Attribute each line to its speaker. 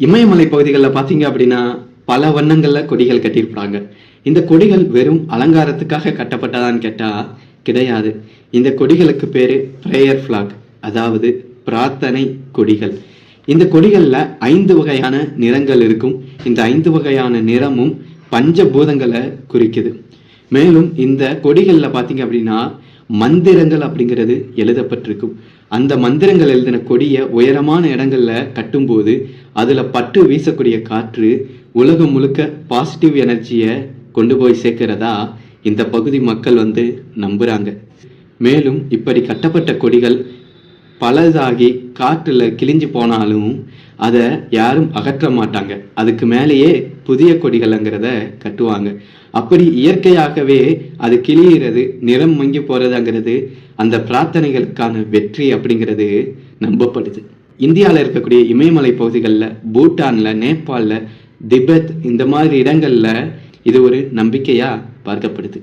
Speaker 1: இமயமலை பகுதிகளில் பார்த்தீங்க அப்படின்னா பல வண்ணங்கள்ல கொடிகள் கட்டியிருப்பாங்க. இந்த கொடிகள் வெறும் அலங்காரத்துக்காக கட்டப்பட்டதான்னு கேட்டா கிடையாது. இந்த கொடிகளுக்கு பேரு பிரேயர் ஃபிளாக், அதாவது பிரார்த்தனை கொடிகள். இந்த கொடிகள்ல 5 வகையான நிறங்கள் இருக்கும். இந்த 5 வகையான நிறமும் பஞ்சபூதங்களை குறிக்குது. மேலும் இந்த கொடிகள்ல பார்த்தீங்க அப்படின்னா மந்திரங்கள் அப்படிங்கிறது எழுதப்பட்டிருக்கும். அந்த மந்திரங்கள் எழுதின கொடியை உயரமான இடங்கள்ல கட்டும்போது அதுல பட்டு வீசக்கூடிய காற்று உலகம் முழுக்க பாசிட்டிவ் எனர்ஜியை கொண்டு போய் சேர்க்கிறதா இந்த பகுதி மக்கள் நம்புறாங்க. மேலும் இப்படி கட்டப்பட்ட கொடிகள் பலதாகி காற்றுல கிழிஞ்சு போனாலும் அதை யாரும் அகற்ற மாட்டாங்க. அதுக்கு மேலேயே புதிய கொடிகள்ங்கிறத கட்டுவாங்க. அப்படி இயற்கையாகவே அது கிளியிறது, நிறம் மங்கி போறதுங்கிறது அந்த பிரார்த்தனைகளுக்கான வெற்றி அப்படிங்கிறது நம்பப்படுது. இந்தியாவில் இருக்கக்கூடிய இமயமலை பகுதிகளில், பூட்டான்ல, நேபாளில், திபெத் இந்த மாதிரி இடங்கள்ல இது ஒரு நம்பிக்கையா பார்க்கப்படுது.